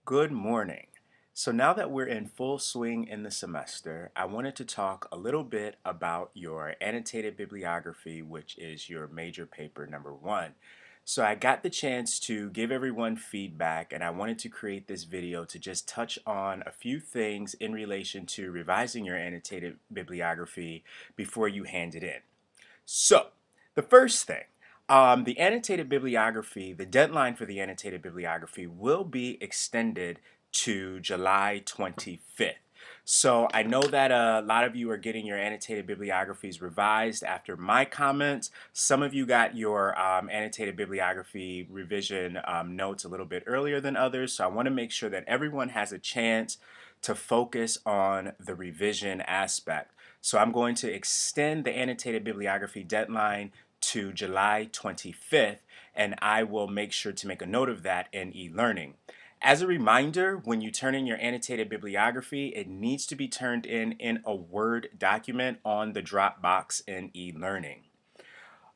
Good morning. So now that we're in full swing in the semester, I wanted to talk a little bit about your annotated bibliography, which is your major paper number one. So I got the chance to give everyone feedback, and I wanted to create this video to just touch on a few things in relation to revising your annotated bibliography before you hand it in. So, the first thing, the annotated bibliography, the deadline for the annotated bibliography will be extended to July 25th. So I know that a lot of you are getting your annotated bibliographies revised after my comments. Some of you got your annotated bibliography revision notes a little bit earlier than others. So I want to make sure that everyone has a chance to focus on the revision aspect. So I'm going to extend the annotated bibliography deadline to July 25th, and I will make sure to make a note of that in e-learning. As a reminder, when you turn in your annotated bibliography, it needs to be turned in a Word document on the Dropbox in e-learning.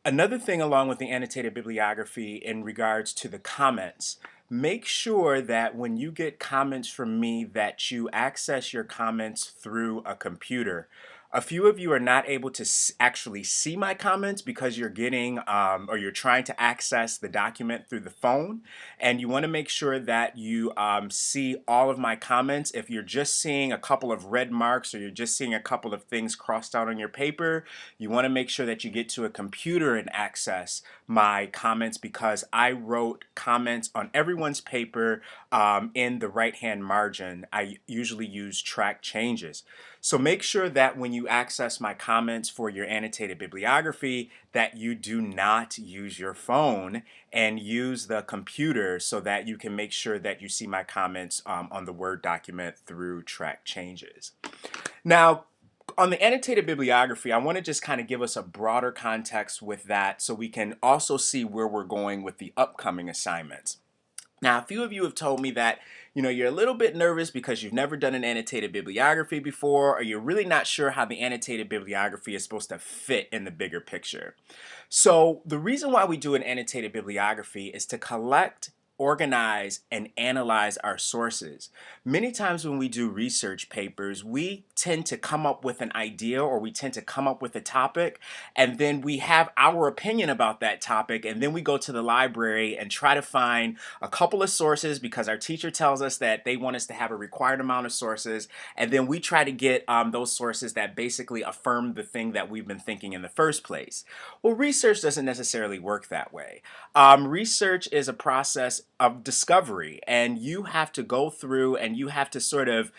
Another thing along with the annotated bibliography in regards to the comments, make sure that when you get comments from me that you access your comments through a computer. A few of you are not able to actually see my comments because you're getting or you're trying to access the document through the phone, and you want to make sure that you see all of my comments. If you're just seeing a couple of red marks or you're just seeing a couple of things crossed out on your paper, you want to make sure that you get to a computer and access my comments, because I wrote comments on everyone's paper in the right-hand margin. I usually use track changes. So make sure that when you access my comments for your annotated bibliography, that you do not use your phone and use the computer so that you can make sure that you see my comments on the Word document through track changes. Now, on the annotated bibliography, I want to just kind of give us a broader context with that so we can also see where we're going with the upcoming assignments. Now, a few of you have told me that, you're a little bit nervous because you've never done an annotated bibliography before, or you're really not sure how the annotated bibliography is supposed to fit in the bigger picture. So the reason why we do an annotated bibliography is to collect, organize, and analyze our sources. Many times when we do research papers, we tend to come up with an idea, or we tend to come up with a topic, and then we have our opinion about that topic, and then we go to the library and try to find a couple of sources because our teacher tells us that they want us to have a required amount of sources, and then we try to get those sources that basically affirm the thing that we've been thinking in the first place. Well, research doesn't necessarily work that way. Research is a process of discovery, and you have to go through and you have to sort of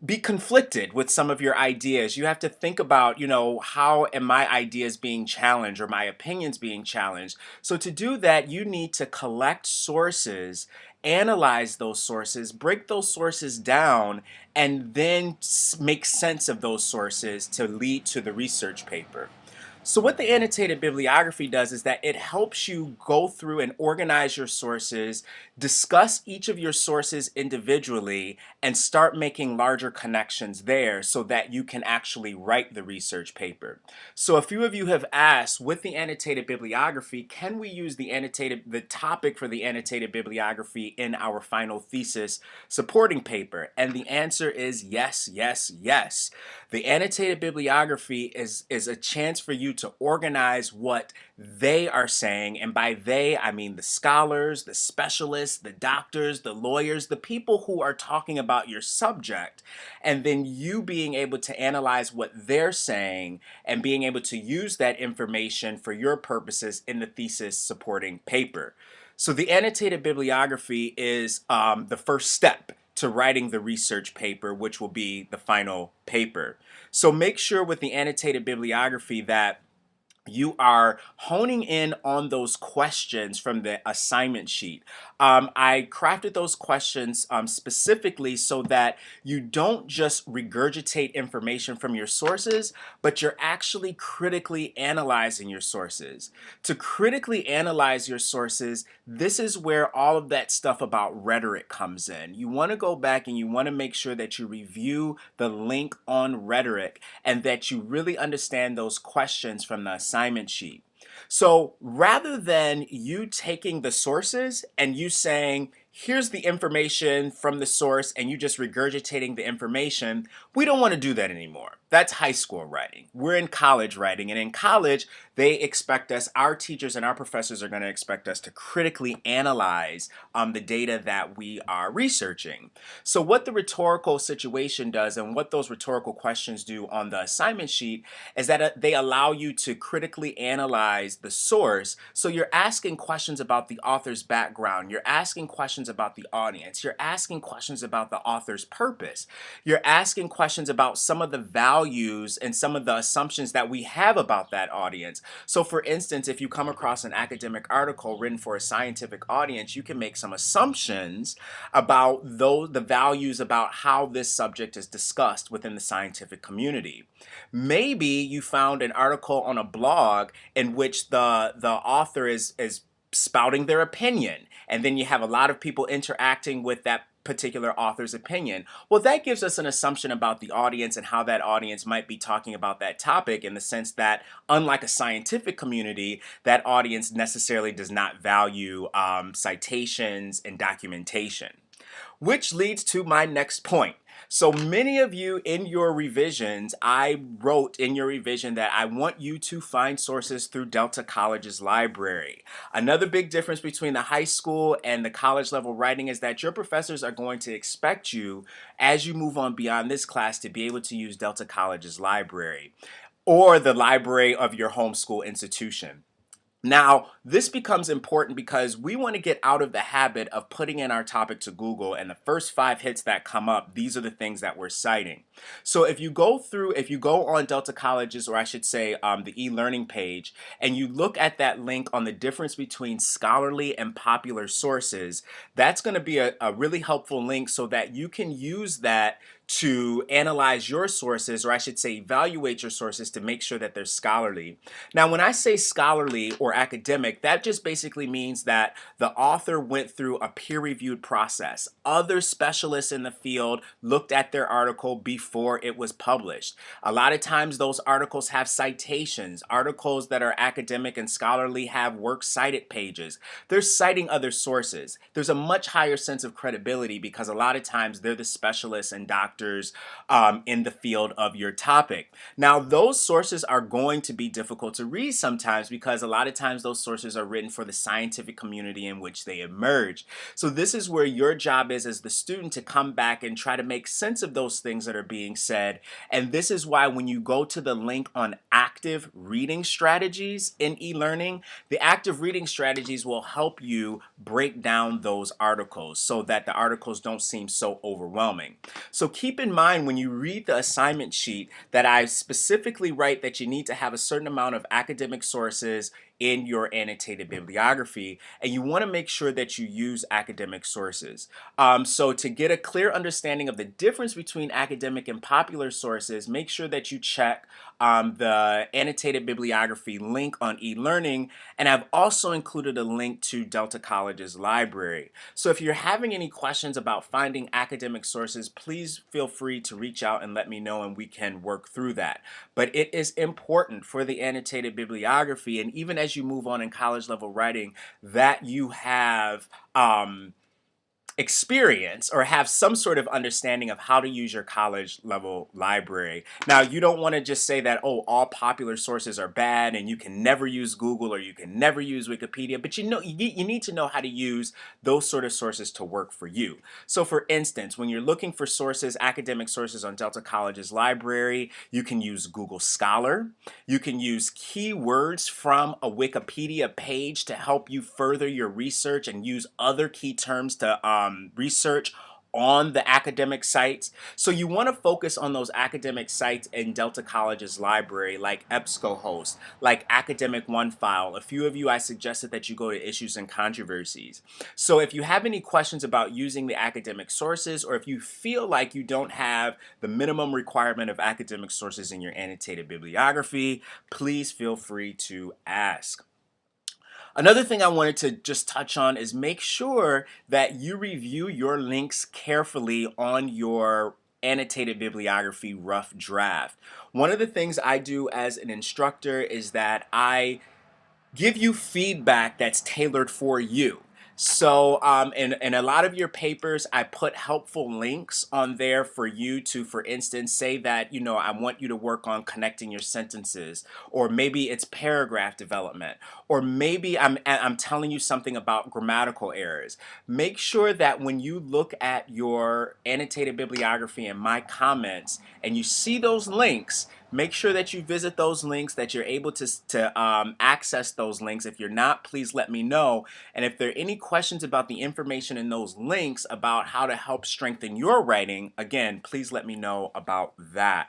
be conflicted with some of your ideas. You have to think about, how am my ideas being challenged or my opinions being challenged? So to do that, you need to collect sources, analyze those sources, break those sources down, and then make sense of those sources to lead to the research paper. So what the annotated bibliography does is that it helps you go through and organize your sources, discuss each of your sources individually, and start making larger connections there so that you can actually write the research paper. So a few of you have asked, with the annotated bibliography, can we use the topic for the annotated bibliography in our final thesis supporting paper? And the answer is yes, yes, yes. The annotated bibliography is a chance for you to organize what they are saying, and by they I mean the scholars, the specialists, the doctors, the lawyers, the people who are talking about your subject, and then you being able to analyze what they're saying and being able to use that information for your purposes in the thesis supporting paper. So the annotated bibliography is the first step to writing the research paper, which will be the final paper. So make sure with the annotated bibliography that you are honing in on those questions from the assignment sheet. I crafted those questions specifically so that you don't just regurgitate information from your sources, but you're actually critically analyzing your sources. To critically analyze your sources, this is where all of that stuff about rhetoric comes in. You want to go back and you want to make sure that you review the link on rhetoric and that you really understand those questions from the assignment sheet. So rather than you taking the sources and you saying, here's the information from the source and you just regurgitating the information. We don't want to do that anymore. That's high school writing. We're in college writing, and in college, they expect us, our teachers and our professors are going to expect us to critically analyze the data that we are researching. So, what the rhetorical situation does and what those rhetorical questions do on the assignment sheet is that they allow you to critically analyze the source. So, you're asking questions about the author's background, you're asking questions about the audience, you're asking questions about the author's purpose, you're asking questions about some of the values and some of the assumptions that we have about that audience. So, for instance, if you come across an academic article written for a scientific audience, you can make some assumptions about the values about how this subject is discussed within the scientific community. Maybe you found an article on a blog in which the author is spouting their opinion, and then you have a lot of people interacting with that particular author's opinion. Well, that gives us an assumption about the audience and how that audience might be talking about that topic, in the sense that, unlike a scientific community, that audience necessarily does not value citations and documentation. Which leads to my next point. So many of you in your revisions, I wrote in your revision that I want you to find sources through Delta College's library. Another big difference between the high school and the college level writing is that your professors are going to expect you, as you move on beyond this class, to be able to use Delta College's library or the library of your homeschool institution. Now, this becomes important because we want to get out of the habit of putting in our topic to Google, and the first 5 hits that come up, these are the things that we're citing. So if you go on Delta College's, or I should say the e-learning page, and you look at that link on the difference between scholarly and popular sources, that's going to be a really helpful link so that you can use that to analyze your sources, or I should say evaluate your sources, to make sure that they're scholarly. Now, when I say scholarly or academic, that just basically means that the author went through a peer-reviewed process. Other specialists in the field looked at their article before it was published. A lot of times those articles have citations. Articles that are academic and scholarly have works cited pages. They're citing other sources. There's a much higher sense of credibility because a lot of times they're the specialists and doctors in the field of your topic. Now, those sources are going to be difficult to read sometimes because a lot of times those sources are written for the scientific community in which they emerge. So this is where your job is as the student to come back and try to make sense of those things that are being said. And this is why when you go to the link on active reading strategies in e-learning, the active reading strategies will help you break down those articles so that the articles don't seem so overwhelming. So keep in mind when you read the assignment sheet that I specifically write that you need to have a certain amount of academic sources in your annotated bibliography, and you want to make sure that you use academic sources. So to get a clear understanding of the difference between academic and popular sources, make sure that you check the annotated bibliography link on e-learning, and I've also included a link to Delta College's library. So if you're having any questions about finding academic sources, please feel free to reach out and let me know, and we can work through that. But it is important for the annotated bibliography, and even as you move on in college level writing, that you have experience or have some sort of understanding of how to use your college level library. Now, you don't want to just say that, oh, all popular sources are bad and you can never use Google or you can never use Wikipedia, but you need to know how to use those sort of sources to work for you. So for instance, when you're looking for sources, academic sources on Delta College's library, you can use Google Scholar. You can use keywords from a Wikipedia page to help you further your research and use other key terms to research on the academic sites. So you want to focus on those academic sites in Delta College's library, like EBSCOhost, like Academic OneFile. A few of you, I suggested that you go to Issues and Controversies. So if you have any questions about using the academic sources, or if you feel like you don't have the minimum requirement of academic sources in your annotated bibliography, please feel free to ask. Another thing I wanted to just touch on is make sure that you review your links carefully on your annotated bibliography rough draft. One of the things I do as an instructor is that I give you feedback that's tailored for you. So, in a lot of your papers, I put helpful links on there for you to, for instance, say that, I want you to work on connecting your sentences, or maybe it's paragraph development, or maybe I'm telling you something about grammatical errors. Make sure that when you look at your annotated bibliography and my comments and you see those links, make sure that you visit those links, that you're able to access those links. If you're not, please let me know. And if there are any questions about the information in those links about how to help strengthen your writing, again, please let me know about that.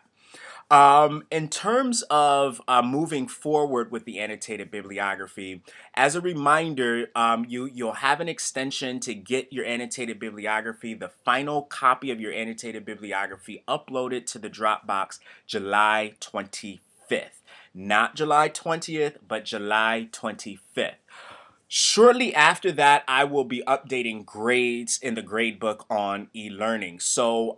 In terms of moving forward with the annotated bibliography, as a reminder, you'll have an extension to get your annotated bibliography, the final copy of your annotated bibliography, uploaded to the Dropbox July 25th. Not July 20th, but July 25th. Shortly after that, I will be updating grades in the gradebook on e-learning. So,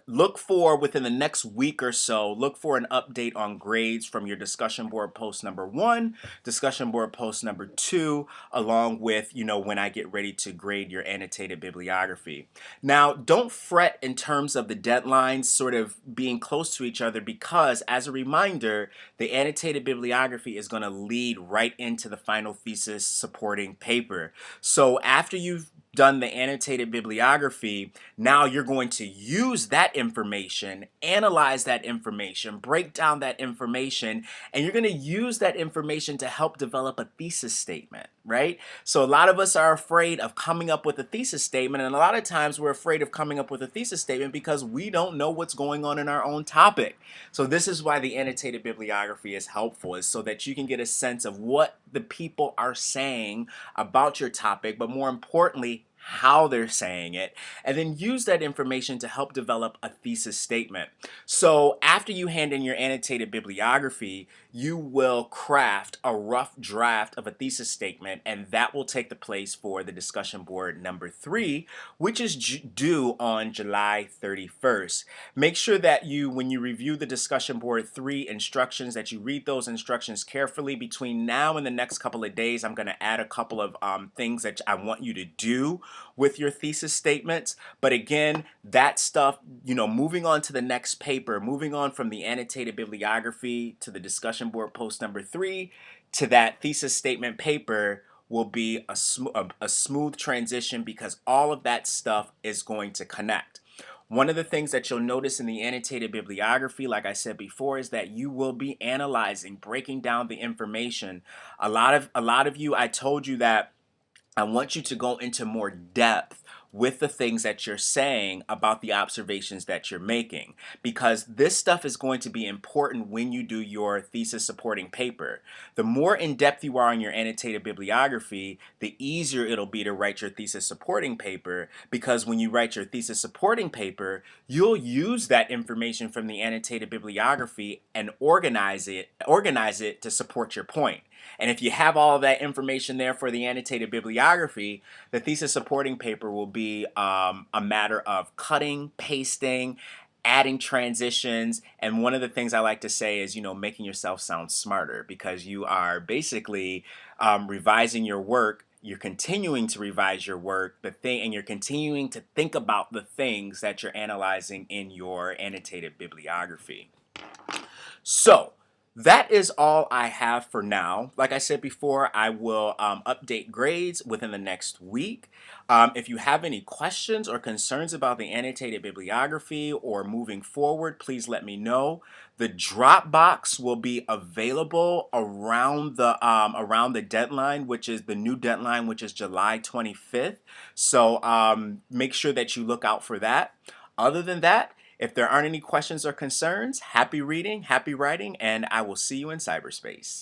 look for, within the next week or so, look for an update on grades from your discussion board post number 1, discussion board post number 2, along with, when I get ready to grade your annotated bibliography. Now, don't fret in terms of the deadlines sort of being close to each other, because as a reminder, the annotated bibliography is going to lead right into the final thesis supporting paper. So after you've done the annotated bibliography, now you're going to use that information, analyze that information, break down that information, and you're going to use that information to help develop a thesis statement, right? So a lot of us are afraid of coming up with a thesis statement, and a lot of times we're afraid of coming up with a thesis statement because we don't know what's going on in our own topic. So this is why the annotated bibliography is helpful, is so that you can get a sense of what the people are saying about your topic, but more importantly, how they're saying it, and then use that information to help develop a thesis statement. So after you hand in your annotated bibliography, you will craft a rough draft of a thesis statement, and that will take the place for the discussion board number 3, which is due on July 31st. Make sure that when you review the discussion board 3 instructions, that you read those instructions carefully. Between now and the next couple of days, I'm going to add a couple of things that I want you to do with your thesis statements. But again, that stuff, moving on to the next paper, moving on from the annotated bibliography to the discussion board post number 3 to that thesis statement paper, will be a smooth transition, because all of that stuff is going to connect. One of the things that you'll notice in the annotated bibliography, like I said before, is that you will be analyzing, breaking down the information. A lot of you, I told you that I want you to go into more depth with the things that you're saying about the observations that you're making, because this stuff is going to be important when you do your thesis supporting paper. The more in depth you are in your annotated bibliography, the easier it'll be to write your thesis supporting paper, because when you write your thesis supporting paper, you'll use that information from the annotated bibliography and organize it to support your point. And if you have all of that information there for the annotated bibliography, the thesis supporting paper will be a matter of cutting, pasting, adding transitions. And one of the things I like to say is, making yourself sound smarter, because you are basically revising your work. You're continuing to revise your work, and you're continuing to think about the things that you're analyzing in your annotated bibliography. So, that is all I have for now. Like I said before, I will update grades within the next week. If you have any questions or concerns about the annotated bibliography or moving forward, please let me know. The Dropbox will be available around the deadline, which is the new deadline, which is July 25th. So make sure that you look out for that. Other than that, if there aren't any questions or concerns, happy reading, happy writing, and I will see you in cyberspace.